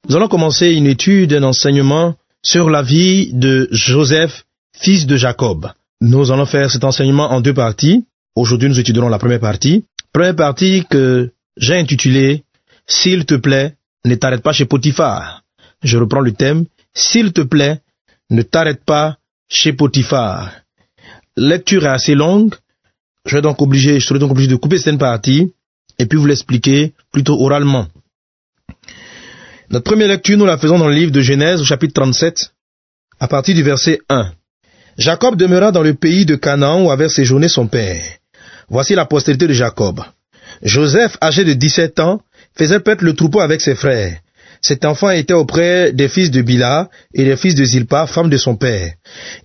Nous allons commencer une étude, un enseignement sur la vie de Joseph, fils de Jacob. Nous allons faire cet enseignement en deux parties. Aujourd'hui, nous étudierons la première partie. Première partie que j'ai intitulée « S'il te plaît, ne t'arrête pas chez Potiphar ». Je reprends le thème « S'il te plaît, ne t'arrête pas chez Potiphar ». Lecture est assez longue. Je serai donc obligé de couper cette partie et puis vous l'expliquer plutôt oralement. Notre première lecture, nous la faisons dans le livre de Genèse, au chapitre 37, à partir du verset 1. Jacob demeura dans le pays de Canaan où avait séjourné son père. Voici la postérité de Jacob. Joseph, âgé de 17 ans, faisait paître le troupeau avec ses frères. Cet enfant était auprès des fils de Bila et des fils de Zilpa, femme de son père.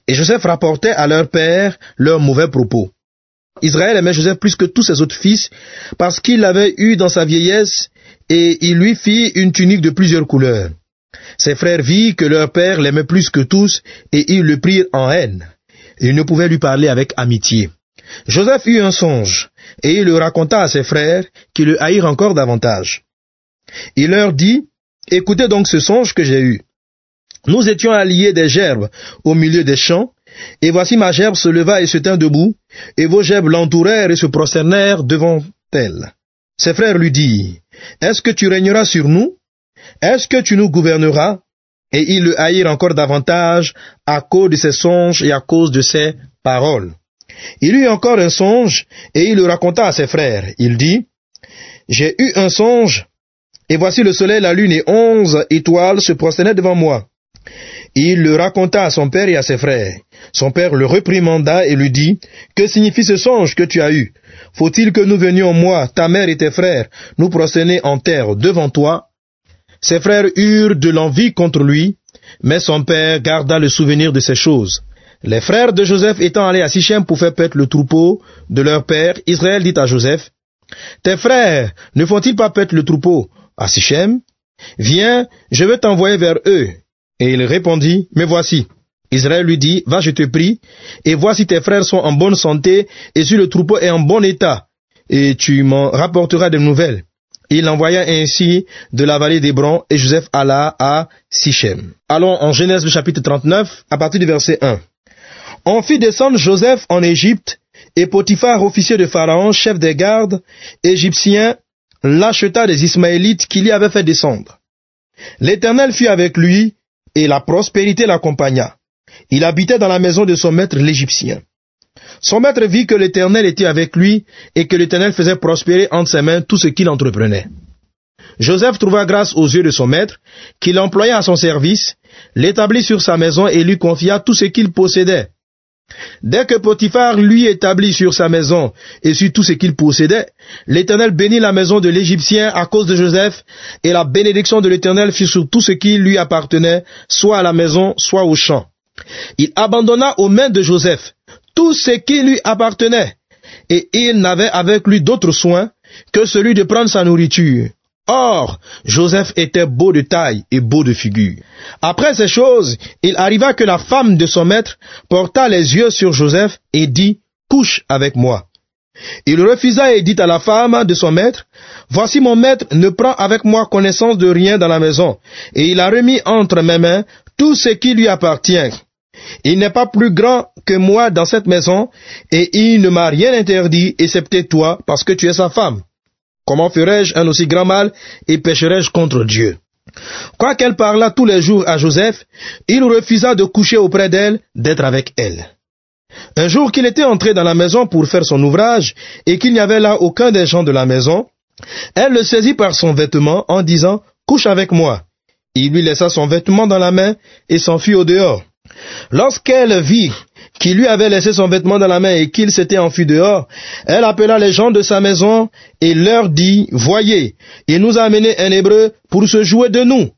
Et Joseph rapportait à leur père leurs mauvais propos. Israël aimait Joseph plus que tous ses autres fils, parce qu'il l'avait eu dans sa vieillesse, et il lui fit une tunique de plusieurs couleurs. Ses frères virent que leur père l'aimait plus que tous, et ils le prirent en haine. Ils ne pouvaient lui parler avec amitié. Joseph eut un songe, et il le raconta à ses frères, qui le haïrent encore davantage. Il leur dit, « Écoutez donc ce songe que j'ai eu. Nous étions alliés des gerbes au milieu des champs, et voici ma gerbe se leva et se tint debout, et vos gerbes l'entourèrent et se prosternèrent devant elle. » Ses frères lui dirent, « Est-ce que tu régneras sur nous? Est-ce que tu nous gouverneras? » Et ils le haïrent encore davantage à cause de ses songes et à cause de ses paroles. Il eut encore un songe, et il le raconta à ses frères. Il dit, « J'ai eu un songe, et voici le soleil, la lune et 11 étoiles se prosternaient devant moi. » Il le raconta à son père et à ses frères. Son père le réprimanda et lui dit, « Que signifie ce songe que tu as eu? Faut-il que nous venions, moi, ta mère et tes frères, nous prosterner en terre devant toi? » Ses frères eurent de l'envie contre lui, mais son père garda le souvenir de ces choses. Les frères de Joseph étant allés à Sichem pour faire paître le troupeau de leur père, Israël dit à Joseph, « Tes frères ne font-ils pas paître le troupeau à Sichem? Viens, je veux t'envoyer vers eux. » Et il répondit, « Me voici. » Israël lui dit, « Va, je te prie, et vois si tes frères sont en bonne santé, et si le troupeau est en bon état, et tu m'en rapporteras des nouvelles. » Il envoya ainsi de la vallée d'Hébron, et Joseph alla à Sichem. Allons en Genèse le chapitre 39, à partir du verset 1. On fit descendre Joseph en Égypte, et Potiphar, officier de Pharaon, chef des gardes égyptiens, l'acheta des Ismaélites qu'il y avait fait descendre. L'Éternel fut avec lui, et la prospérité l'accompagna. Il habitait dans la maison de son maître l'Égyptien. Son maître vit que l'Éternel était avec lui, et que l'Éternel faisait prospérer entre ses mains tout ce qu'il entreprenait. Joseph trouva grâce aux yeux de son maître, qui l'employa à son service, l'établit sur sa maison et lui confia tout ce qu'il possédait. Dès que Potiphar lui établit sur sa maison et sur tout ce qu'il possédait, l'Éternel bénit la maison de l'Égyptien à cause de Joseph, et la bénédiction de l'Éternel fut sur tout ce qui lui appartenait, soit à la maison, soit au champ. Il abandonna aux mains de Joseph tout ce qui lui appartenait, et il n'avait avec lui d'autre soin que celui de prendre sa nourriture. Or, Joseph était beau de taille et beau de figure. Après ces choses, il arriva que la femme de son maître porta les yeux sur Joseph et dit, « Couche avec moi. » Il refusa et dit à la femme de son maître, « Voici mon maître ne prend avec moi connaissance de rien dans la maison, et il a remis entre mes mains tout ce qui lui appartient. Il n'est pas plus grand que moi dans cette maison, et il ne m'a rien interdit, excepté toi, parce que tu es sa femme. Comment ferais-je un aussi grand mal, et pécherais-je contre Dieu? » Quoiqu'elle parlât tous les jours à Joseph, il refusa de coucher auprès d'elle, d'être avec elle. Un jour qu'il était entré dans la maison pour faire son ouvrage, et qu'il n'y avait là aucun des gens de la maison, elle le saisit par son vêtement en disant, « Couche avec moi. » Il lui laissa son vêtement dans la main et s'enfuit au dehors. Lorsqu'elle vit qu'il lui avait laissé son vêtement dans la main et qu'il s'était enfui dehors, elle appela les gens de sa maison et leur dit, « Voyez, il nous a amené un Hébreu pour se jouer de nous.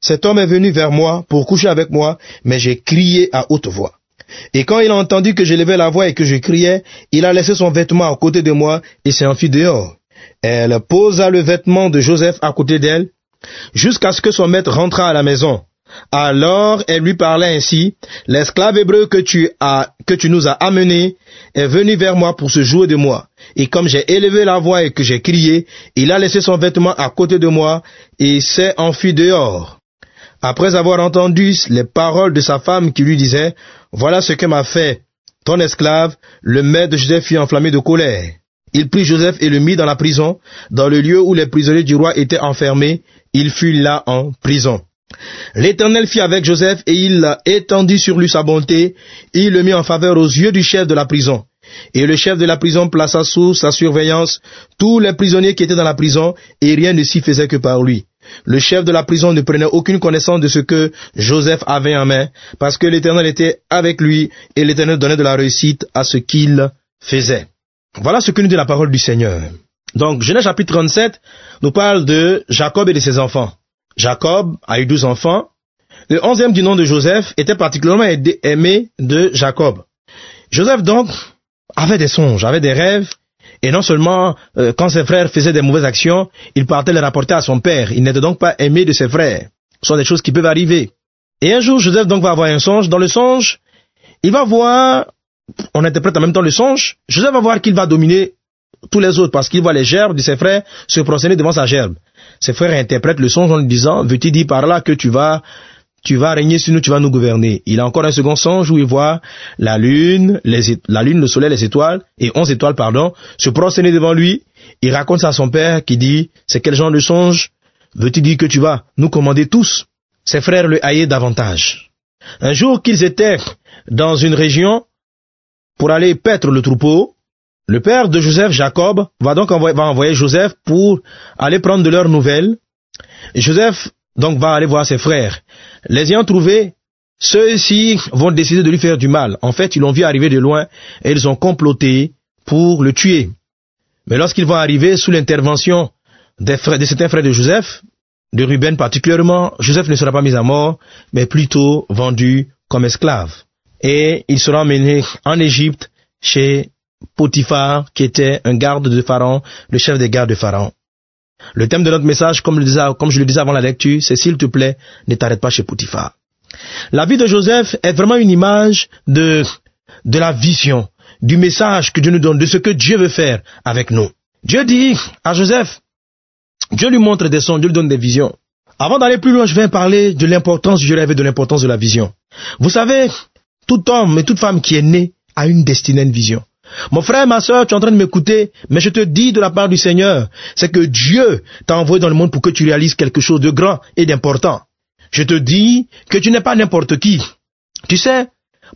Cet homme est venu vers moi pour coucher avec moi, mais j'ai crié à haute voix. Et quand il a entendu que j'élevais la voix et que je criais, il a laissé son vêtement à côté de moi et s'est enfui dehors. » Elle posa le vêtement de Joseph à côté d'elle, jusqu'à ce que son maître rentrât à la maison. Alors elle lui parla ainsi, « L'esclave hébreu que tu nous as amené est venu vers moi pour se jouer de moi. Et comme j'ai élevé la voix et que j'ai crié, il a laissé son vêtement à côté de moi et s'est enfui dehors. » Après avoir entendu les paroles de sa femme qui lui disait, « Voilà ce que m'a fait ton esclave », le maître de Joseph fut enflammé de colère. Il prit Joseph et le mit dans la prison, dans le lieu où les prisonniers du roi étaient enfermés. Il fut là en prison. L'Éternel fit avec Joseph et il étendit sur lui sa bonté. Il le mit en faveur aux yeux du chef de la prison. Et le chef de la prison plaça sous sa surveillance tous les prisonniers qui étaient dans la prison, et rien ne s'y faisait que par lui. Le chef de la prison ne prenait aucune connaissance de ce que Joseph avait en main, parce que l'Éternel était avec lui, et l'Éternel donnait de la réussite à ce qu'il faisait. Voilà ce que nous dit la parole du Seigneur. Donc, Genèse chapitre 37 nous parle de Jacob et de ses enfants. Jacob a eu 12 enfants. Le 11e du nom de Joseph était particulièrement aimé de Jacob. Joseph donc avait des songes, avait des rêves, et non seulement quand ses frères faisaient des mauvaises actions, il partait les rapporter à son père. Il n'était donc pas aimé de ses frères. Ce sont des choses qui peuvent arriver. Et un jour, Joseph donc va avoir un songe. Dans le songe, il va voir, on interprète en même temps le songe, Joseph va voir qu'il va dominer tous les autres parce qu'il voit les gerbes de ses frères se prosterner devant sa gerbe. Ses frères interprètent le songe en lui disant, veux-tu dire par là que tu vas régner sur nous, tu vas nous gouverner. Il a encore un second songe où il voit la lune, le soleil, les étoiles, et 11 étoiles, se prosterner devant lui. Il raconte ça à son père qui dit, c'est quel genre de songe? Veux-tu dire que tu vas nous commander tous? Ses frères le haillaient davantage. Un jour qu'ils étaient dans une région pour aller paître le troupeau, le père de Joseph, Jacob, va envoyer Joseph pour aller prendre de leurs nouvelles. Et Joseph donc va aller voir ses frères. Les ayant trouvés, ceux-ci vont décider de lui faire du mal. En fait, ils l'ont vu arriver de loin et ils ont comploté pour le tuer. Mais lorsqu'ils vont arriver sous l'intervention de certains frères de Joseph, de Ruben particulièrement, Joseph ne sera pas mis à mort, mais plutôt vendu comme esclave. Et il sera emmené en Égypte chez Potiphar, qui était un garde de Pharaon, le chef des gardes de Pharaon. Le thème de notre message, comme je le disais avant la lecture, c'est s'il te plaît, ne t'arrête pas chez Potiphar. La vie de Joseph est vraiment une image de la vision, du message que Dieu nous donne, de ce que Dieu veut faire avec nous. Dieu dit à Joseph, Dieu lui montre des songes, Dieu lui donne des visions. Avant d'aller plus loin, je vais parler de l'importance du rêve et de l'importance de la vision. Vous savez, tout homme et toute femme qui est né a une destinée, une vision. Mon frère, ma soeur, tu es en train de m'écouter, mais je te dis de la part du Seigneur, c'est que Dieu t'a envoyé dans le monde pour que tu réalises quelque chose de grand et d'important. Je te dis que tu n'es pas n'importe qui. Tu sais,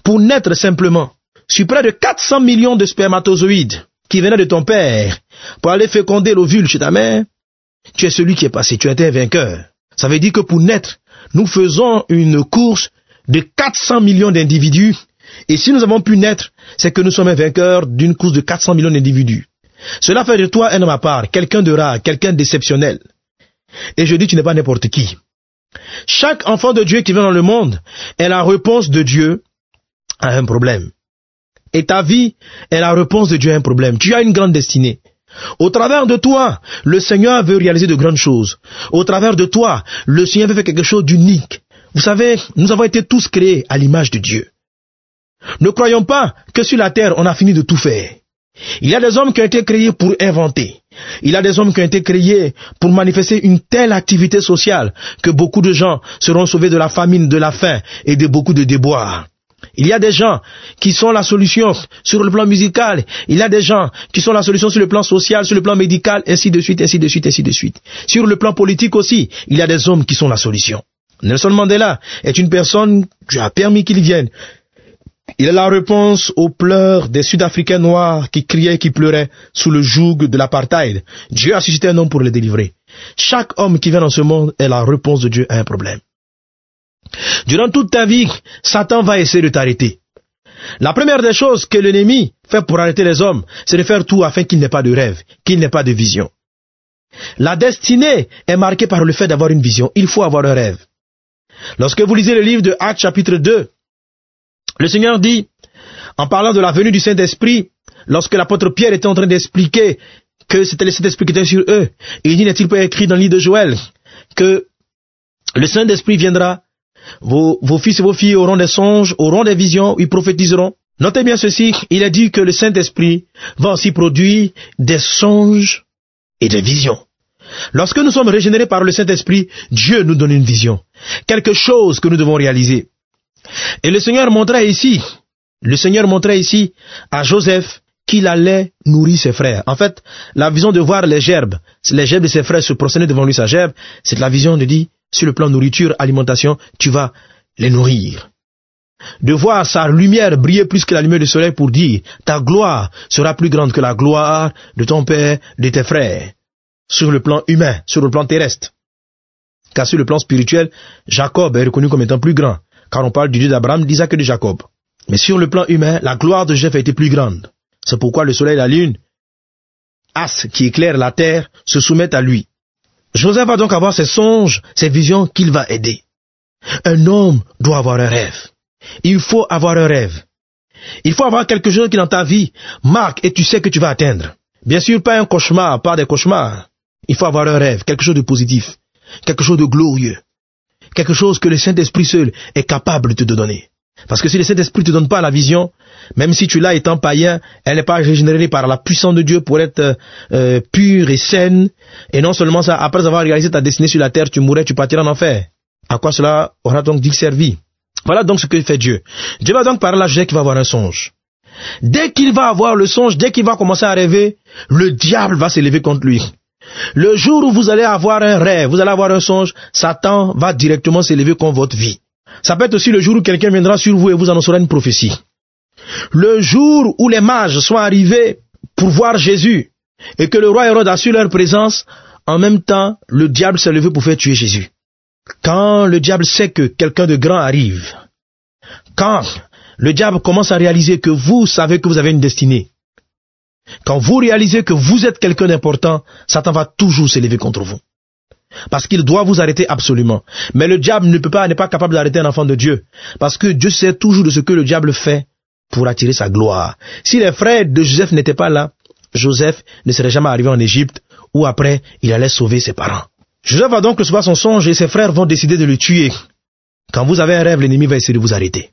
pour naître simplement, sur près de 400 millions de spermatozoïdes qui venaient de ton père, pour aller féconder l'ovule chez ta mère, tu es celui qui est passé, tu étais un vainqueur. Ça veut dire que pour naître, nous faisons une course de 400 millions d'individus. Et si nous avons pu naître, c'est que nous sommes un vainqueur d'une course de 400 millions d'individus. Cela fait de toi un homme à part, quelqu'un de rare, quelqu'un d'exceptionnel. Et je dis, tu n'es pas n'importe qui. Chaque enfant de Dieu qui vient dans le monde est la réponse de Dieu à un problème. Et ta vie est la réponse de Dieu à un problème. Tu as une grande destinée. Au travers de toi, le Seigneur veut réaliser de grandes choses. Au travers de toi, le Seigneur veut faire quelque chose d'unique. Vous savez, nous avons été tous créés à l'image de Dieu. Ne croyons pas que sur la terre, on a fini de tout faire. Il y a des hommes qui ont été créés pour inventer. Il y a des hommes qui ont été créés pour manifester une telle activité sociale que beaucoup de gens seront sauvés de la famine, de la faim et de beaucoup de déboires. Il y a des gens qui sont la solution sur le plan musical. Il y a des gens qui sont la solution sur le plan social, sur le plan médical, ainsi de suite, ainsi de suite, ainsi de suite. Sur le plan politique aussi, il y a des hommes qui sont la solution. Nelson Mandela est une personne, Dieu a permis qu'il vienne. Il est la réponse aux pleurs des Sud-Africains noirs qui criaient et qui pleuraient sous le joug de l'apartheid. Dieu a suscité un homme pour les délivrer. Chaque homme qui vient dans ce monde est la réponse de Dieu à un problème. Durant toute ta vie, Satan va essayer de t'arrêter. La première des choses que l'ennemi fait pour arrêter les hommes, c'est de faire tout afin qu'il n'ait pas de rêve, qu'il n'ait pas de vision. La destinée est marquée par le fait d'avoir une vision. Il faut avoir un rêve. Lorsque vous lisez le livre de Actes chapitre 2, le Seigneur dit, en parlant de la venue du Saint-Esprit, lorsque l'apôtre Pierre était en train d'expliquer que c'était le Saint-Esprit qui était sur eux, il dit, n'est-il pas écrit dans le livre de Joël, que le Saint-Esprit viendra, vos fils et vos filles auront des songes, auront des visions, ils prophétiseront. Notez bien ceci, il a dit que le Saint-Esprit va aussi produire des songes et des visions. Lorsque nous sommes régénérés par le Saint-Esprit, Dieu nous donne une vision. Quelque chose que nous devons réaliser. Et le Seigneur montrait ici à Joseph qu'il allait nourrir ses frères. En fait, la vision de voir les gerbes de ses frères se prosterner devant lui, sa gerbe, c'est la vision de dire, sur le plan nourriture, alimentation, tu vas les nourrir. De voir sa lumière briller plus que la lumière du soleil pour dire, ta gloire sera plus grande que la gloire de ton père, de tes frères. Sur le plan humain, sur le plan terrestre. Car sur le plan spirituel, Jacob est reconnu comme étant plus grand. Car on parle du Dieu d'Abraham, d'Isaac et de Jacob. Mais sur le plan humain, la gloire de Joseph a été plus grande. C'est pourquoi le soleil et la lune, astres qui éclairent la terre, se soumettent à lui. Joseph va donc avoir ses songes, ses visions qu'il va aider. Un homme doit avoir un rêve. Il faut avoir un rêve. Il faut avoir quelque chose qui dans ta vie marque et tu sais que tu vas atteindre. Bien sûr, pas un cauchemar, pas des cauchemars. Il faut avoir un rêve, quelque chose de positif, quelque chose de glorieux, quelque chose que le Saint-Esprit seul est capable de te donner. Parce que si le Saint-Esprit ne te donne pas la vision, même si tu l'as étant païen, elle n'est pas régénérée par la puissance de Dieu pour être pure et saine. Et non seulement ça, après avoir réalisé ta destinée sur la terre, tu mourrais, tu partiras en enfer. À quoi cela aura donc dit servi? Voilà donc ce que fait Dieu. Dieu va donc parler à Joseph qui va avoir un songe. Dès qu'il va avoir le songe, dès qu'il va commencer à rêver, le diable va s'élever contre lui. Le jour où vous allez avoir un rêve, vous allez avoir un songe, Satan va directement s'élever contre votre vie. Ça peut être aussi le jour où quelqu'un viendra sur vous et vous annoncera une prophétie. Le jour où les mages sont arrivés pour voir Jésus et que le roi Hérode a su leur présence, en même temps, le diable s'est levé pour faire tuer Jésus. Quand le diable sait que quelqu'un de grand arrive, quand le diable commence à réaliser que vous savez que vous avez une destinée, quand vous réalisez que vous êtes quelqu'un d'important, Satan va toujours s'élever contre vous. Parce qu'il doit vous arrêter absolument. Mais le diable n'est pas capable d'arrêter un enfant de Dieu. Parce que Dieu sait toujours de ce que le diable fait pour attirer sa gloire. Si les frères de Joseph n'étaient pas là, Joseph ne serait jamais arrivé en Égypte, où après, il allait sauver ses parents. Joseph va donc recevoir son songe et ses frères vont décider de le tuer. Quand vous avez un rêve, l'ennemi va essayer de vous arrêter.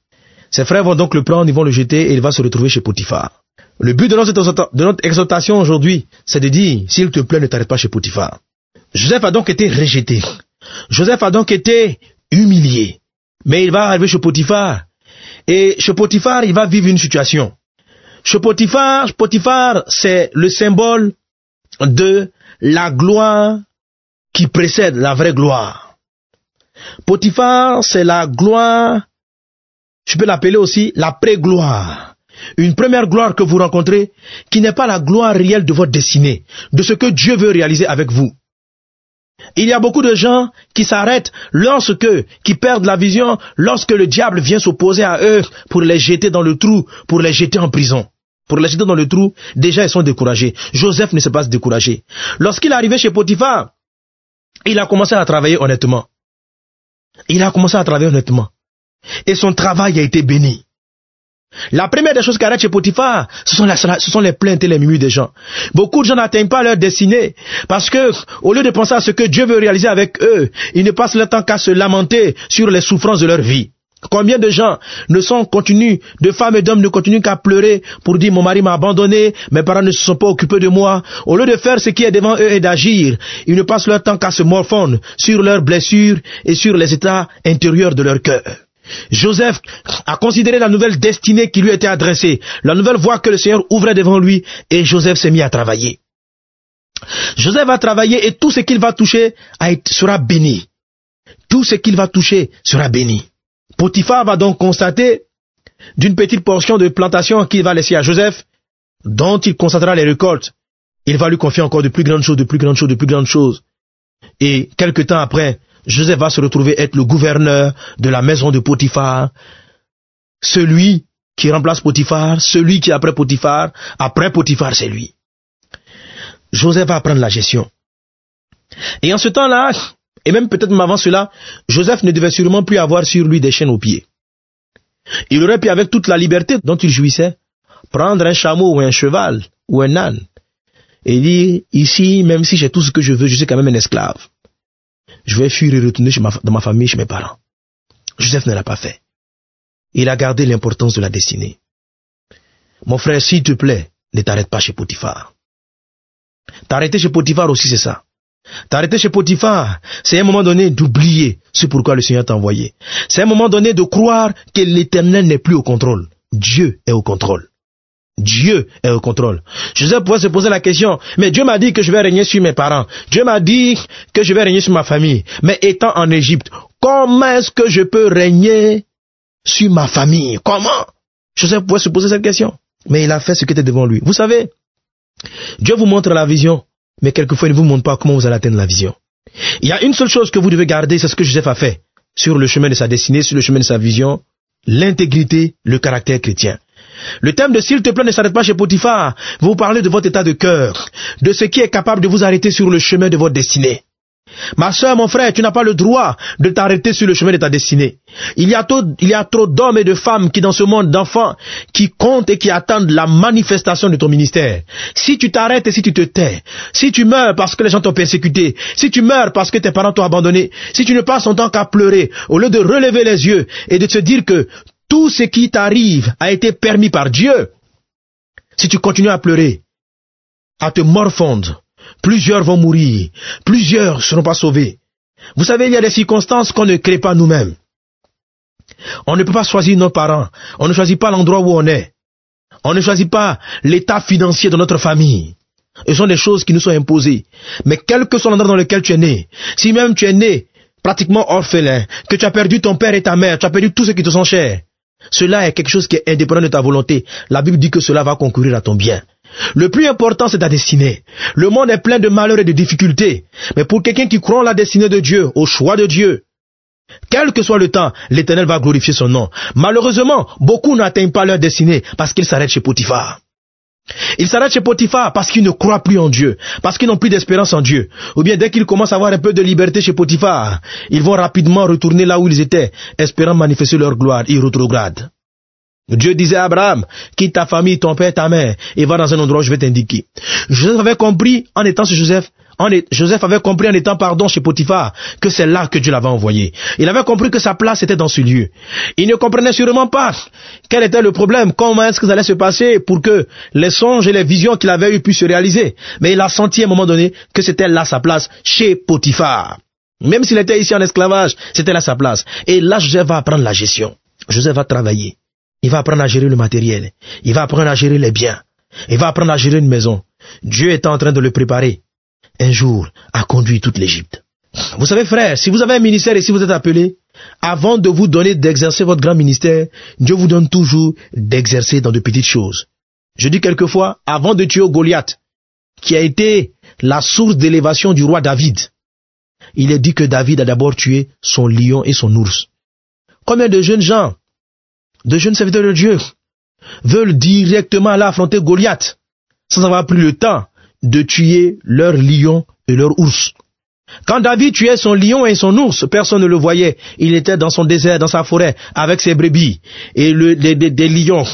Ses frères vont donc le prendre, ils vont le jeter et il va se retrouver chez Potiphar. Le but de notre exhortation aujourd'hui, c'est de dire, s'il te plaît, ne t'arrête pas chez Potiphar. Joseph a donc été rejeté. Joseph a donc été humilié. Mais il va arriver chez Potiphar. Et chez Potiphar, il va vivre une situation. Chez Potiphar, c'est le symbole de la gloire qui précède la vraie gloire. Potiphar, c'est la gloire, je peux l'appeler aussi la pré-gloire. Une première gloire que vous rencontrez, qui n'est pas la gloire réelle de votre destinée, de ce que Dieu veut réaliser avec vous. Il y a beaucoup de gens qui s'arrêtent qui perdent la vision, lorsque le diable vient s'opposer à eux pour les jeter dans le trou, pour les jeter en prison. Pour les jeter dans le trou, déjà ils sont découragés. Joseph ne s'est pas découragé. Lorsqu'il est arrivé chez Potiphar, il a commencé à travailler honnêtement. Et son travail a été béni. La première des choses qui arrête chez Potiphar, ce sont les plaintes et les murmures des gens. Beaucoup de gens n'atteignent pas leur destinée parce que, au lieu de penser à ce que Dieu veut réaliser avec eux, ils ne passent leur temps qu'à se lamenter sur les souffrances de leur vie. Combien de gens de femmes et d'hommes ne continuent qu'à pleurer pour dire mon mari m'a abandonné, mes parents ne se sont pas occupés de moi. Au lieu de faire ce qui est devant eux et d'agir, ils ne passent leur temps qu'à se morfondre sur leurs blessures et sur les états intérieurs de leur cœur. Joseph a considéré la nouvelle destinée qui lui était adressée, la nouvelle voie que le Seigneur ouvrait devant lui, et Joseph s'est mis à travailler. Joseph va travailler et tout ce qu'il va toucher sera béni. Tout ce qu'il va toucher sera béni. Potiphar va donc constater d'une petite portion de plantation qu'il va laisser à Joseph, dont il constatera les récoltes. Il va lui confier encore de plus grandes choses. Et quelque temps après, Joseph va se retrouver être le gouverneur de la maison de Potiphar, celui qui remplace Potiphar, celui qui est après Potiphar c'est lui. Joseph va prendre la gestion. Et en ce temps-là, et même peut-être même avant cela, Joseph ne devait sûrement plus avoir sur lui des chaînes aux pieds. Il aurait pu, avec toute la liberté dont il jouissait, prendre un chameau ou un cheval ou un âne et dire, ici, même si j'ai tout ce que je veux, je suis quand même un esclave. Je vais fuir et retourner dans ma famille, chez mes parents. Joseph ne l'a pas fait. Il a gardé l'importance de la destinée. Mon frère, s'il te plaît, ne t'arrête pas chez Potiphar. T'arrêter chez Potiphar aussi, c'est ça. T'arrêter chez Potiphar, c'est à un moment donné d'oublier ce pourquoi le Seigneur t'a envoyé. C'est à un moment donné de croire que l'Éternel n'est plus au contrôle. Dieu est au contrôle. Dieu est au contrôle. Joseph pouvait se poser la question, mais Dieu m'a dit que je vais régner sur mes parents. Dieu m'a dit que je vais régner sur ma famille. Mais étant en Égypte, comment est-ce que je peux régner sur ma famille? Comment? Joseph pouvait se poser cette question. Mais il a fait ce qui était devant lui. Vous savez, Dieu vous montre la vision, mais quelquefois il ne vous montre pas comment vous allez atteindre la vision. Il y a une seule chose que vous devez garder, c'est ce que Joseph a fait sur le chemin de sa destinée, sur le chemin de sa vision, l'intégrité, le caractère chrétien. Le thème de s'il te plaît ne s'arrête pas chez Potiphar. Vous parlez de votre état de cœur, de ce qui est capable de vous arrêter sur le chemin de votre destinée. Ma soeur, mon frère, tu n'as pas le droit de t'arrêter sur le chemin de ta destinée. Il y a trop d'hommes et de femmes qui dans ce monde d'enfants qui comptent et qui attendent la manifestation de ton ministère. Si tu t'arrêtes et si tu te tais, si tu meurs parce que les gens t'ont persécuté, si tu meurs parce que tes parents t'ont abandonné, si tu ne passes ton temps qu'à pleurer, au lieu de relever les yeux et de te dire que tout ce qui t'arrive a été permis par Dieu, si tu continues à pleurer, à te morfondre, plusieurs vont mourir, plusieurs ne seront pas sauvés. Vous savez, il y a des circonstances qu'on ne crée pas nous-mêmes. On ne peut pas choisir nos parents, on ne choisit pas l'endroit où on est, on ne choisit pas l'état financier de notre famille. Ce sont des choses qui nous sont imposées. Mais quel que soit l'endroit dans lequel tu es né, si même tu es né pratiquement orphelin, que tu as perdu ton père et ta mère, tu as perdu tout ce qui te sont chers, cela est quelque chose qui est indépendant de ta volonté. La Bible dit que cela va concourir à ton bien. Le plus important, c'est ta destinée. Le monde est plein de malheurs et de difficultés. Mais pour quelqu'un qui croit en la destinée de Dieu, au choix de Dieu, quel que soit le temps, l'Éternel va glorifier son nom. Malheureusement, beaucoup n'atteignent pas leur destinée parce qu'ils s'arrêtent chez Potiphar. Ils s'arrêtent chez Potiphar parce qu'ils ne croient plus en Dieu, parce qu'ils n'ont plus d'espérance en Dieu. Ou bien dès qu'ils commencent à avoir un peu de liberté chez Potiphar, ils vont rapidement retourner là où ils étaient, espérant manifester leur gloire. Ils rétrogradent. Dieu disait à Abraham, quitte ta famille, ton père, ta mère, et va dans un endroit où je vais t'indiquer. Joseph avait compris en étant chez Joseph avait compris en étant chez Potiphar que c'est là que Dieu l'avait envoyé. Il avait compris que sa place était dans ce lieu. Il ne comprenait sûrement pas quel était le problème, comment est-ce que ça allait se passer pour que les songes et les visions qu'il avait eues puissent se réaliser. Mais il a senti à un moment donné que c'était là sa place, chez Potiphar. Même s'il était ici en esclavage, c'était là sa place. Et là, Joseph va apprendre la gestion. Joseph va travailler. Il va apprendre à gérer le matériel. Il va apprendre à gérer les biens. Il va apprendre à gérer une maison. Dieu est en train de le préparer un jour à conduire toute l'Égypte. Vous savez, frère, si vous avez un ministère et si vous êtes appelé, avant de vous donner d'exercer votre grand ministère, Dieu vous donne toujours d'exercer dans de petites choses. Je dis quelquefois, avant de tuer Goliath, qui a été la source d'élévation du roi David, il est dit que David a d'abord tué son lion et son ours. Combien de jeunes gens, de jeunes serviteurs de Dieu, veulent directement aller affronter Goliath, sans avoir pris le temps de tuer leur lion et leur ours. Quand David tuait son lion et son ours, personne ne le voyait. Il était dans son désert, dans sa forêt, avec ses brebis. Et des lions,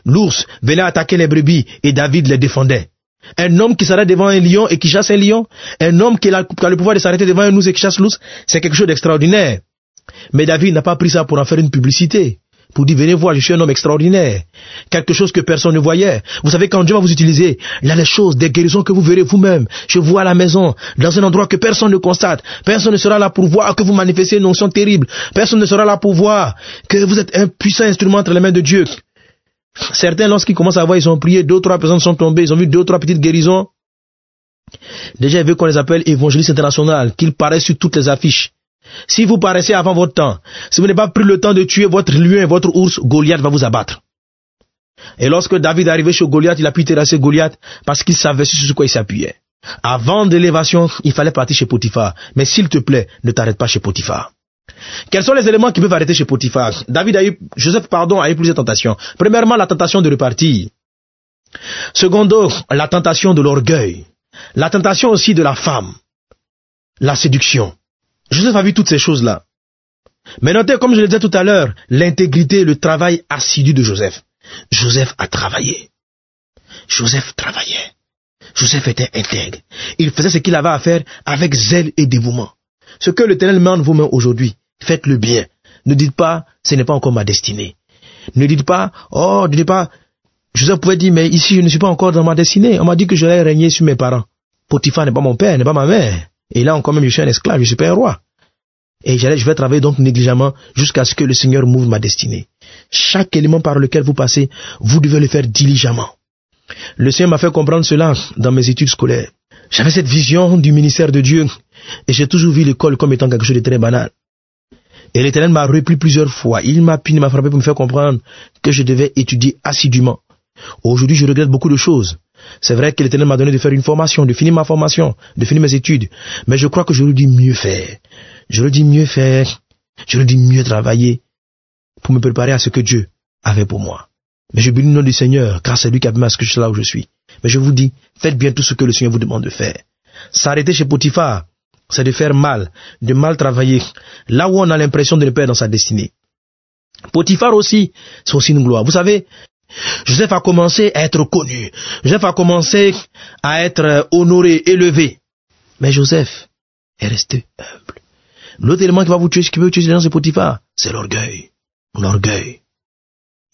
l'ours venait attaquer les brebis et David les défendait. Un homme qui s'arrête devant un lion et qui chasse un lion, un homme qui a le pouvoir de s'arrêter devant un ours et qui chasse l'ours, c'est quelque chose d'extraordinaire. Mais David n'a pas pris ça pour en faire une publicité. Pour dire, venez voir, je suis un homme extraordinaire. Quelque chose que personne ne voyait. Vous savez, quand Dieu va vous utiliser, il y a des choses, des guérisons que vous verrez vous-même. Je vois à la maison, dans un endroit que personne ne constate. Personne ne sera là pour voir que vous manifestez une onction terrible. Personne ne sera là pour voir que vous êtes un puissant instrument entre les mains de Dieu. Certains, lorsqu'ils commencent à voir, ils ont prié, 2 ou 3 personnes sont tombées, ils ont vu 2 ou 3 petites guérisons. Déjà, il veut qu'on les appelle évangélistes internationaux, qu'ils paraissent sur toutes les affiches. Si vous paraissez avant votre temps, si vous n'avez pas pris le temps de tuer votre lion et votre ours, Goliath va vous abattre. Et lorsque David est arrivé chez Goliath, il a pu terrasser Goliath parce qu'il savait sur quoi il s'appuyait. Avant l'élévation, il fallait partir chez Potiphar. Mais s'il te plaît, ne t'arrête pas chez Potiphar. Quels sont les éléments qui peuvent arrêter chez Potiphar? Joseph a eu plusieurs tentations. Premièrement, la tentation de repartir. Secondo, la tentation de l'orgueil. La tentation aussi de la femme. La séduction. Joseph a vu toutes ces choses-là. Mais notez, comme je le disais tout à l'heure, l'intégrité, le travail assidu de Joseph. Joseph a travaillé. Joseph travaillait. Joseph était intègre. Il faisait ce qu'il avait à faire avec zèle et dévouement. Ce que l'Éternel met en vous-même aujourd'hui, faites le bien. Ne dites pas, ce n'est pas encore ma destinée. Ne dites pas, Joseph pouvait dire, mais ici je ne suis pas encore dans ma destinée. On m'a dit que j'allais régner sur mes parents. Potiphar n'est pas mon père, n'est pas ma mère. Et là encore même, je suis un esclave, je ne suis pas un roi. Et je vais travailler donc négligemment jusqu'à ce que le Seigneur m'ouvre ma destinée. Chaque élément par lequel vous passez, vous devez le faire diligemment. Le Seigneur m'a fait comprendre cela dans mes études scolaires. J'avais cette vision du ministère de Dieu et j'ai toujours vu l'école comme étant quelque chose de très banal. Et l'Éternel m'a repris plusieurs fois. Il m'a frappé pour me faire comprendre que je devais étudier assidûment. Aujourd'hui, je regrette beaucoup de choses. C'est vrai que l'Éternel m'a donné de faire une formation, de finir ma formation, de finir mes études. Mais je crois que j'aurais dû mieux faire. J'aurais dû mieux faire. J'aurais dû mieux travailler pour me préparer à ce que Dieu avait pour moi. Mais je bénis le nom du Seigneur, car c'est lui qui a permis à ce que je sois là où je suis. Mais je vous dis, faites bien tout ce que le Seigneur vous demande de faire. S'arrêter chez Potiphar, c'est de faire mal, de mal travailler, là où on a l'impression de ne pas être dans sa destinée. Potiphar aussi, c'est aussi une gloire. Vous savez, Joseph a commencé à être connu. Joseph a commencé à être honoré, élevé. Mais Joseph est resté humble. L'autre élément qui va vous tuer, qui peut tuer les gens, c'est Potiphar, c'est l'orgueil. L'orgueil.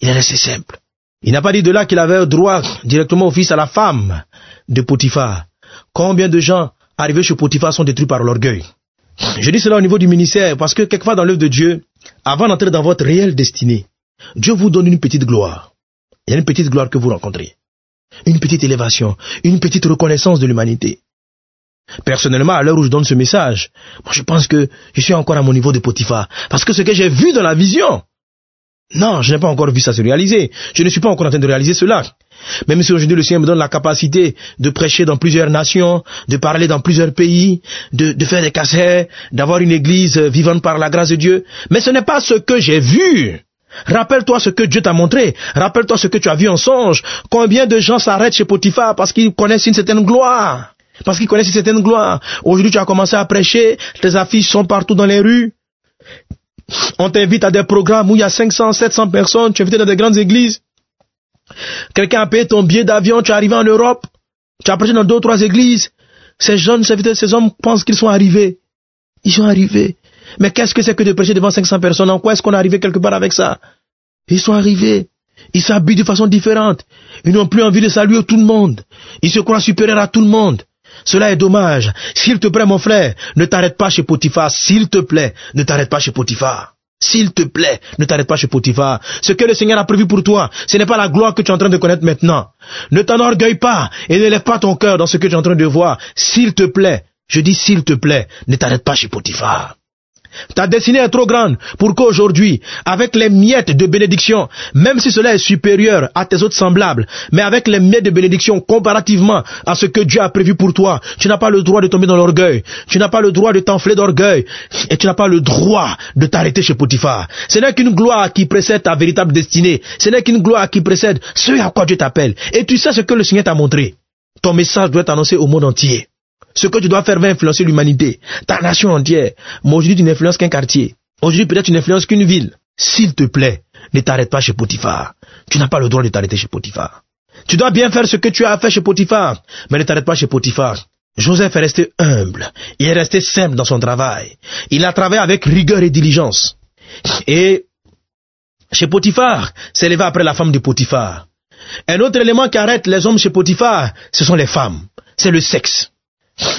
Il est resté simple. Il n'a pas dit de là qu'il avait droit directement au fils à la femme de Potiphar. Combien de gens arrivés chez Potiphar sont détruits par l'orgueil? Je dis cela au niveau du ministère parce que quelquefois dans l'œuvre de Dieu, avant d'entrer dans votre réelle destinée, Dieu vous donne une petite gloire. Il y a une petite gloire que vous rencontrez. Une petite élévation, une petite reconnaissance de l'humanité. Personnellement, à l'heure où je donne ce message, moi je pense que je suis encore à mon niveau de Potiphar. Parce que ce que j'ai vu dans la vision, non, je n'ai pas encore vu ça se réaliser. Je ne suis pas encore en train de réaliser cela. Même si aujourd'hui le Seigneur me donne la capacité de prêcher dans plusieurs nations, de parler dans plusieurs pays, de faire des cassettes, d'avoir une église vivante par la grâce de Dieu. Mais ce n'est pas ce que j'ai vu. Rappelle-toi ce que Dieu t'a montré. Rappelle-toi ce que tu as vu en songe. Combien de gens s'arrêtent chez Potiphar parce qu'ils connaissent une certaine gloire. Parce qu'ils connaissent une certaine gloire. Aujourd'hui tu as commencé à prêcher, tes affiches sont partout dans les rues. On t'invite à des programmes où il y a 500, 700 personnes, tu es invité dans des grandes églises. Quelqu'un a payé ton billet d'avion, tu es arrivé en Europe, tu as prêché dans 2 ou 3 églises. Ces jeunes, ces hommes pensent qu'ils sont arrivés. Ils sont arrivés. Mais qu'est-ce que c'est que de prêcher devant 500 personnes? En quoi est-ce qu'on est arrivé quelque part avec ça? Ils sont arrivés. Ils s'habillent de façon différente. Ils n'ont plus envie de saluer tout le monde. Ils se croient supérieurs à tout le monde. Cela est dommage. S'il te plaît, mon frère, ne t'arrête pas chez Potiphar. S'il te plaît, ne t'arrête pas chez Potiphar. S'il te plaît, ne t'arrête pas chez Potiphar. Ce que le Seigneur a prévu pour toi, ce n'est pas la gloire que tu es en train de connaître maintenant. Ne t'enorgueille pas et ne lève pas ton cœur dans ce que tu es en train de voir. S'il te plaît, je dis s'il te plaît, ne t'arrête pas chez Potiphar. Ta destinée est trop grande pour qu'aujourd'hui, avec les miettes de bénédiction, même si cela est supérieur à tes autres semblables, mais avec les miettes de bénédiction comparativement à ce que Dieu a prévu pour toi, tu n'as pas le droit de tomber dans l'orgueil, tu n'as pas le droit de t'enfler d'orgueil, et tu n'as pas le droit de t'arrêter chez Potiphar. Ce n'est qu'une gloire qui précède ta véritable destinée, ce n'est qu'une gloire qui précède ce à quoi Dieu t'appelle, et tu sais ce que le Seigneur t'a montré. Ton message doit être annoncé au monde entier. Ce que tu dois faire va influencer l'humanité, ta nation entière. Mais aujourd'hui, tu n'influences qu'un quartier. Aujourd'hui, peut-être tu n'influences qu'une ville. S'il te plaît, ne t'arrête pas chez Potiphar. Tu n'as pas le droit de t'arrêter chez Potiphar. Tu dois bien faire ce que tu as fait chez Potiphar, mais ne t'arrête pas chez Potiphar. Joseph est resté humble. Il est resté simple dans son travail. Il a travaillé avec rigueur et diligence. Et chez Potiphar, c'est élevé après la femme de Potiphar. Un autre élément qui arrête les hommes chez Potiphar, ce sont les femmes. C'est le sexe.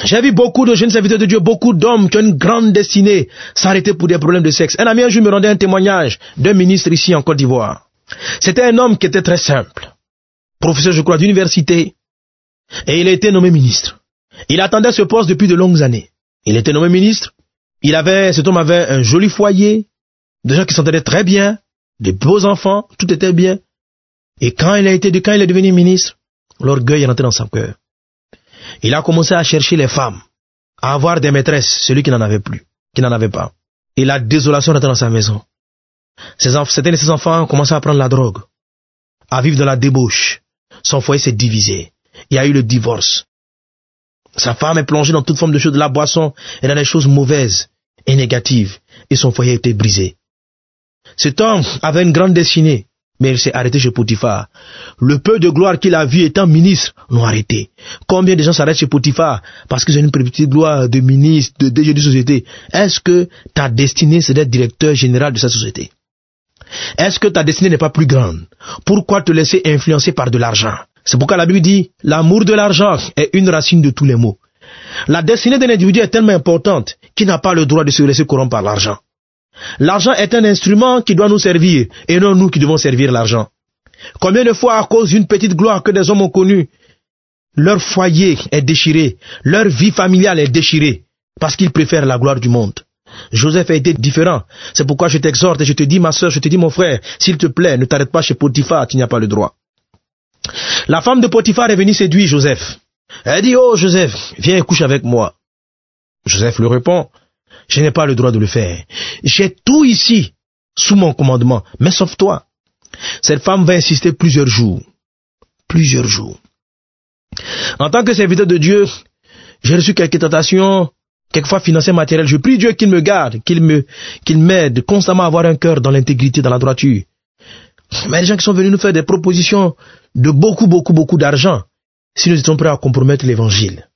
J'ai vu beaucoup de jeunes serviteurs de Dieu, beaucoup d'hommes qui ont une grande destinée s'arrêter pour des problèmes de sexe. Un ami un jour me rendait un témoignage d'un ministre ici en Côte d'Ivoire. C'était un homme qui était très simple, professeur je crois d'université, et il a été nommé ministre. Il attendait ce poste depuis de longues années. Il était nommé ministre, cet homme avait un joli foyer, des gens qui s'entendaient très bien, des beaux enfants, tout était bien. Et quand il est devenu ministre, l'orgueil est rentré dans son cœur. Il a commencé à chercher les femmes, à avoir des maîtresses, celui qui n'en avait plus, qui n'en avait pas. Et la désolation rentre dans sa maison. Certains de ses enfants ont commencé à prendre la drogue, à vivre dans la débauche. Son foyer s'est divisé. Il y a eu le divorce. Sa femme est plongée dans toute forme de choses, de la boisson et dans des choses mauvaises et négatives. Et son foyer a été brisé. Cet homme avait une grande destinée, mais il s'est arrêté chez Potiphar. Le peu de gloire qu'il a vu étant ministre l'ont arrêté. Combien de gens s'arrêtent chez Potiphar parce qu'ils ont une petite gloire de ministre, de DG de société? Est-ce que ta destinée c'est d'être directeur général de cette société? Est-ce que ta destinée n'est pas plus grande? Pourquoi te laisser influencer par de l'argent? C'est pourquoi la Bible dit, l'amour de l'argent est une racine de tous les maux. La destinée d'un individu est tellement importante qu'il n'a pas le droit de se laisser corrompre par l'argent. L'argent est un instrument qui doit nous servir et non nous qui devons servir l'argent. Combien de fois, à cause d'une petite gloire que des hommes ont connue, leur foyer est déchiré, leur vie familiale est déchirée, parce qu'ils préfèrent la gloire du monde. Joseph a été différent. C'est pourquoi je t'exhorte et je te dis, ma soeur, je te dis, mon frère, s'il te plaît, ne t'arrête pas chez Potiphar, tu n'as pas le droit. La femme de Potiphar est venue séduire Joseph. Elle dit, oh Joseph, viens et couche avec moi. Joseph lui répond, je n'ai pas le droit de le faire. J'ai tout ici, sous mon commandement, mais sauf toi. Cette femme va insister plusieurs jours. Plusieurs jours. En tant que serviteur de Dieu, j'ai reçu quelques tentations, quelquefois financières, matérielles. Je prie Dieu qu'il me garde, qu'il m'aide constamment à avoir un cœur dans l'intégrité, dans la droiture. Mais il y a des gens qui sont venus nous faire des propositions de beaucoup d'argent, si nous étions prêts à compromettre l'évangile.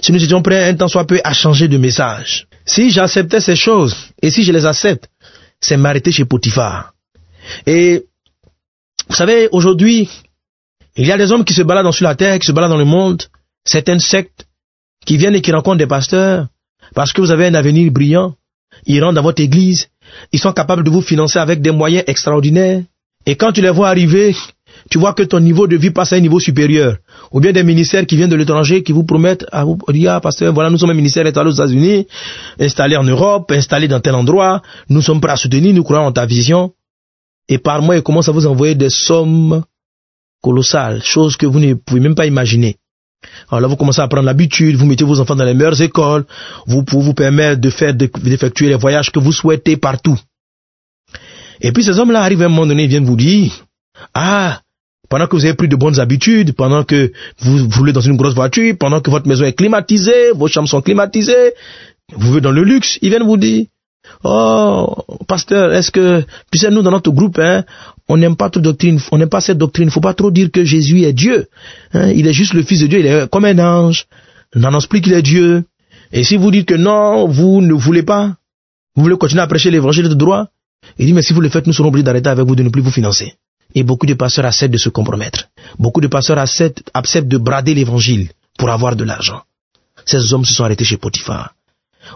Si nous étions prêts un temps soit peu à changer de message. Si j'acceptais ces choses, et si je les accepte, c'est m'arrêter chez Potiphar. Et, vous savez, aujourd'hui, il y a des hommes qui se baladent sur la terre, qui se baladent dans le monde, certaines sectes, qui viennent et qui rencontrent des pasteurs, parce que vous avez un avenir brillant, ils rentrent dans votre église, ils sont capables de vous financer avec des moyens extraordinaires, et quand tu les vois arriver, tu vois que ton niveau de vie passe à un niveau supérieur. Ou bien des ministères qui viennent de l'étranger, qui vous promettent, vous dire, pasteur, voilà, nous sommes un ministère étoilé aux États-Unis, installé en Europe, installé dans tel endroit, nous sommes prêts à soutenir, nous croyons en ta vision, et par mois, ils commencent à vous envoyer des sommes colossales, choses que vous ne pouvez même pas imaginer. Alors là, vous commencez à prendre l'habitude, vous mettez vos enfants dans les meilleures écoles, vous pouvez vous permettre d'effectuer les voyages que vous souhaitez partout. Et puis ces hommes-là arrivent à un moment donné, ils viennent vous dire, pendant que vous avez pris de bonnes habitudes, pendant que vous roulez dans une grosse voiture, pendant que votre maison est climatisée, vos chambres sont climatisées, vous vivez dans le luxe, ils viennent vous dire, oh, pasteur, est-ce que, tu sais, nous, dans notre groupe, on n'aime pas toute doctrine, on n'aime pas cette doctrine, il ne faut pas trop dire que Jésus est Dieu. Il est juste le Fils de Dieu, il est comme un ange, on n'annonce plus qu'il est Dieu. Et si vous dites que non, vous ne voulez pas, vous voulez continuer à prêcher l'évangile de droit, il dit, mais si vous le faites, nous serons obligés d'arrêter avec vous, de ne plus vous financer. Et beaucoup de pasteurs acceptent de se compromettre. Beaucoup de pasteurs acceptent de brader l'évangile pour avoir de l'argent. Ces hommes se sont arrêtés chez Potiphar.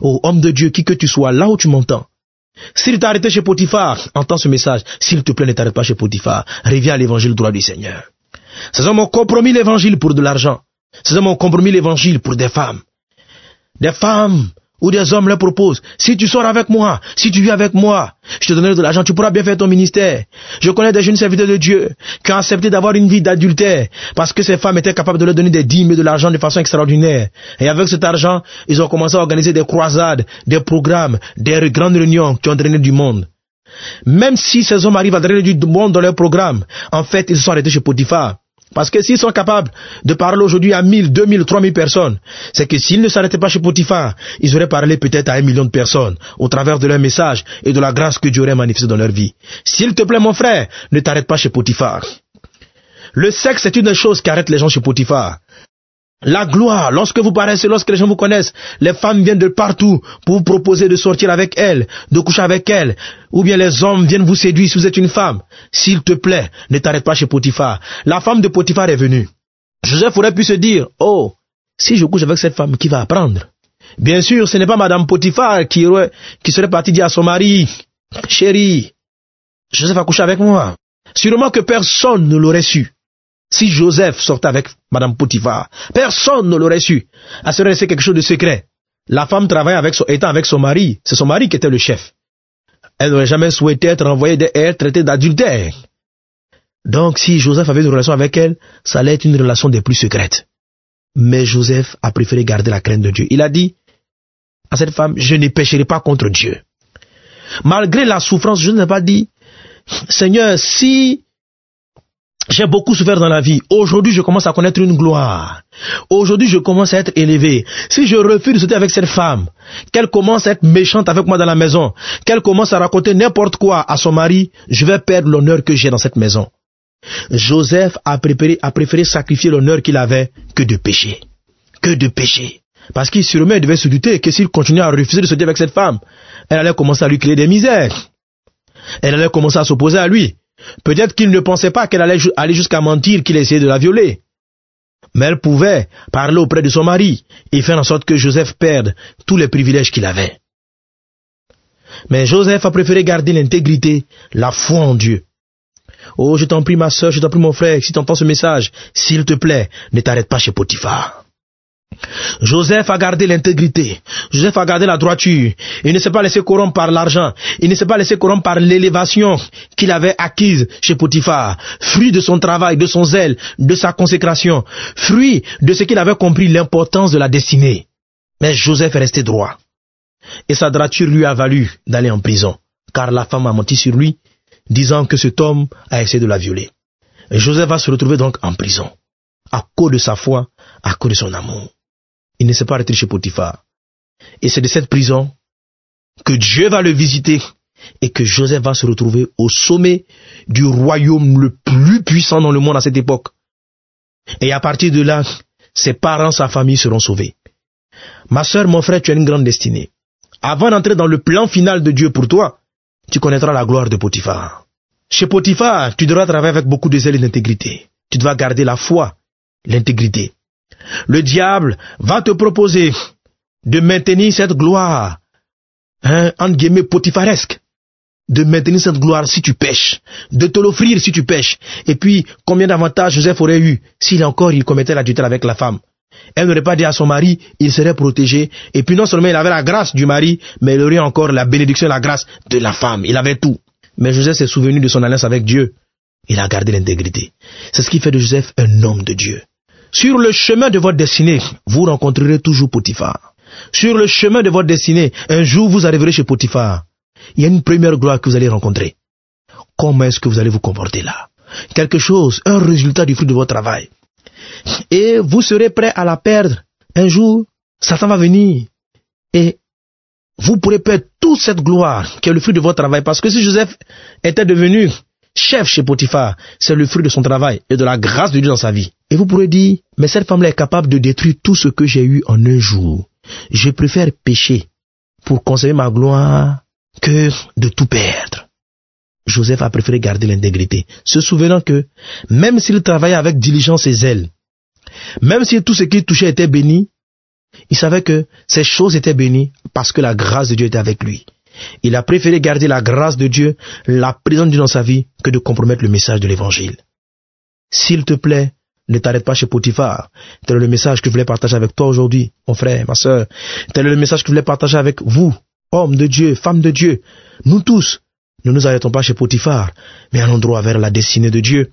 Oh, homme de Dieu, qui que tu sois, là où tu m'entends, s'il t'a arrêté chez Potiphar, entends ce message. S'il te plaît, ne t'arrête pas chez Potiphar. Reviens à l'évangile droit du Seigneur. Ces hommes ont compromis l'évangile pour de l'argent. Ces hommes ont compromis l'évangile pour des femmes. Des femmes ou des hommes leur proposent, si tu sors avec moi, si tu vis avec moi, je te donnerai de l'argent, tu pourras bien faire ton ministère. Je connais des jeunes serviteurs de Dieu qui ont accepté d'avoir une vie d'adultère parce que ces femmes étaient capables de leur donner des dîmes et de l'argent de façon extraordinaire. Et avec cet argent, ils ont commencé à organiser des croisades, des programmes, des grandes réunions qui ont drainé du monde. Même si ces hommes arrivent à drainer du monde dans leur programme, en fait, ils se sont arrêtés chez Potiphar. Parce que s'ils sont capables de parler aujourd'hui à 1000, 2000, 3000 personnes, c'est que s'ils ne s'arrêtaient pas chez Potiphar, ils auraient parlé peut-être à 1 million de personnes au travers de leur message et de la grâce que Dieu aurait manifestée dans leur vie. S'il te plaît, mon frère, ne t'arrête pas chez Potiphar. Le sexe est une des choses qui arrête les gens chez Potiphar. La gloire, lorsque vous paraissez, lorsque les gens vous connaissent, les femmes viennent de partout pour vous proposer de sortir avec elles, de coucher avec elles, ou bien les hommes viennent vous séduire si vous êtes une femme. S'il te plaît, ne t'arrête pas chez Potiphar. La femme de Potiphar est venue. Joseph aurait pu se dire, oh, si je couche avec cette femme, qui va apprendre? Bien sûr, ce n'est pas Madame Potiphar qui serait partie dire à son mari, chérie, Joseph a couché avec moi. Sûrement que personne ne l'aurait su. Si Joseph sortait avec Madame Potiphar, personne ne l'aurait su. Elle serait laissée quelque chose de secret. La femme étant avec son mari, c'est son mari qui était le chef. Elle n'aurait jamais souhaité être envoyée traitée d'adultère. Donc si Joseph avait une relation avec elle, ça allait être une relation des plus secrètes. Mais Joseph a préféré garder la crainte de Dieu. Il a dit à cette femme, je ne pécherai pas contre Dieu. Malgré la souffrance, je n'ai pas dit, Seigneur, si j'ai beaucoup souffert dans la vie. Aujourd'hui, je commence à connaître une gloire. Aujourd'hui, je commence à être élevé. Si je refuse de sortir avec cette femme, qu'elle commence à être méchante avec moi dans la maison, qu'elle commence à raconter n'importe quoi à son mari, je vais perdre l'honneur que j'ai dans cette maison. Joseph a préféré sacrifier l'honneur qu'il avait que de pécher. Que de pécher. Parce qu'il sûrement devait se douter que s'il continuait à refuser de sortir avec cette femme, elle allait commencer à lui créer des misères. Elle allait commencer à s'opposer à lui. Peut-être qu'il ne pensait pas qu'elle allait aller jusqu'à mentir qu'il essayait de la violer. Mais elle pouvait parler auprès de son mari et faire en sorte que Joseph perde tous les privilèges qu'il avait. Mais Joseph a préféré garder l'intégrité, la foi en Dieu. Oh, je t'en prie ma soeur, je t'en prie mon frère, si tu entends ce message, s'il te plaît, ne t'arrête pas chez Potiphar. Joseph a gardé l'intégrité, Joseph a gardé la droiture, il ne s'est pas laissé corrompre par l'argent, il ne s'est pas laissé corrompre par l'élévation qu'il avait acquise chez Potiphar, fruit de son travail, de son zèle, de sa consécration, fruit de ce qu'il avait compris l'importance de la destinée. Mais Joseph est resté droit, et sa droiture lui a valu d'aller en prison, car la femme a menti sur lui, disant que cet homme a essayé de la violer. Et Joseph va se retrouver donc en prison, à cause de sa foi, à cause de son amour. Il ne s'est pas arrêté chez Potiphar. Et c'est de cette prison que Dieu va le visiter et que Joseph va se retrouver au sommet du royaume le plus puissant dans le monde à cette époque. Et à partir de là, ses parents, sa famille seront sauvés. Ma sœur, mon frère, tu as une grande destinée. Avant d'entrer dans le plan final de Dieu pour toi, tu connaîtras la gloire de Potiphar. Chez Potiphar, tu devras travailler avec beaucoup de zèle et d'intégrité. Tu devras garder la foi, l'intégrité. Le diable va te proposer de maintenir cette gloire, entre guillemets, potipharesque, de maintenir cette gloire si tu pèches, de te l'offrir si tu pèches. Et puis, combien d'avantages Joseph aurait eu s'il commettait l'adultère avec la femme. Elle n'aurait pas dit à son mari, il serait protégé. Et puis non seulement il avait la grâce du mari, mais il aurait encore la bénédiction et la grâce de la femme. Il avait tout. Mais Joseph s'est souvenu de son alliance avec Dieu. Il a gardé l'intégrité. C'est ce qui fait de Joseph un homme de Dieu. Sur le chemin de votre destinée, vous rencontrerez toujours Potiphar. Sur le chemin de votre destinée, un jour vous arriverez chez Potiphar. Il y a une première gloire que vous allez rencontrer. Comment est-ce que vous allez vous comporter là? Quelque chose, un résultat du fruit de votre travail. Et vous serez prêt à la perdre. Un jour, Satan va venir et vous pourrez perdre toute cette gloire qui est le fruit de votre travail. Parce que si Joseph était devenu chef chez Potiphar, c'est le fruit de son travail et de la grâce de Dieu dans sa vie. Et vous pourrez dire, mais cette femme-là est capable de détruire tout ce que j'ai eu en un jour. Je préfère pécher pour conserver ma gloire que de tout perdre. Joseph a préféré garder l'intégrité, se souvenant que même s'il travaillait avec diligence et zèle, même si tout ce qu'il touchait était béni, il savait que ces choses étaient bénies parce que la grâce de Dieu était avec lui. Il a préféré garder la grâce de Dieu, la présence de Dieu dans sa vie, que de compromettre le message de l'évangile. S'il te plaît, ne t'arrête pas chez Potiphar. Tel est le message que je voulais partager avec toi aujourd'hui, mon frère, ma sœur. Tel est le message que je voulais partager avec vous, hommes de Dieu, femmes de Dieu. Nous tous, ne nous arrêtons pas chez Potiphar, mais allons droit vers la destinée de Dieu.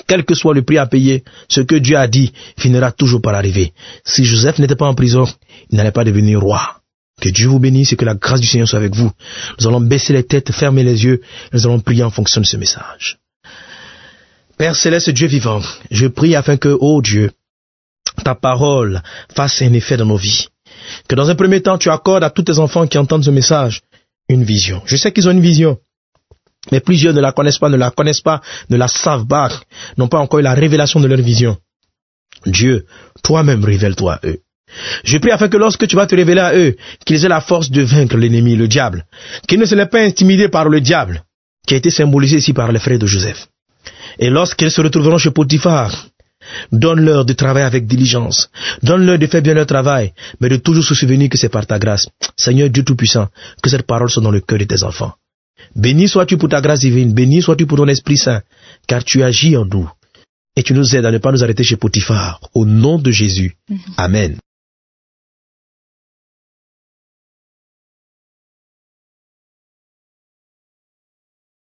Quel que soit le prix à payer, ce que Dieu a dit finira toujours par arriver. Si Joseph n'était pas en prison, il n'allait pas devenir roi. Que Dieu vous bénisse et que la grâce du Seigneur soit avec vous. Nous allons baisser les têtes, fermer les yeux, nous allons prier en fonction de ce message. Père céleste, Dieu vivant, je prie afin que, ô Dieu, ta parole fasse un effet dans nos vies. Que dans un premier temps, tu accordes à tous tes enfants qui entendent ce message une vision. Je sais qu'ils ont une vision, mais plusieurs ne la connaissent pas, ne la savent pas, n'ont pas encore eu la révélation de leur vision. Dieu, toi-même révèle-toi à eux. Je prie afin que lorsque tu vas te révéler à eux, qu'ils aient la force de vaincre l'ennemi, le diable, qu'ils ne se laissent pas intimider par le diable, qui a été symbolisé ici par les frères de Joseph. Et lorsqu'ils se retrouveront chez Potiphar, donne-leur de travailler avec diligence, donne-leur de faire bien leur travail, mais de toujours se souvenir que c'est par ta grâce. Seigneur Dieu Tout-Puissant, que cette parole soit dans le cœur de tes enfants. Béni sois-tu pour ta grâce divine, béni sois-tu pour ton Esprit Saint, car tu agis en nous, et tu nous aides à ne pas nous arrêter chez Potiphar, au nom de Jésus. Amen.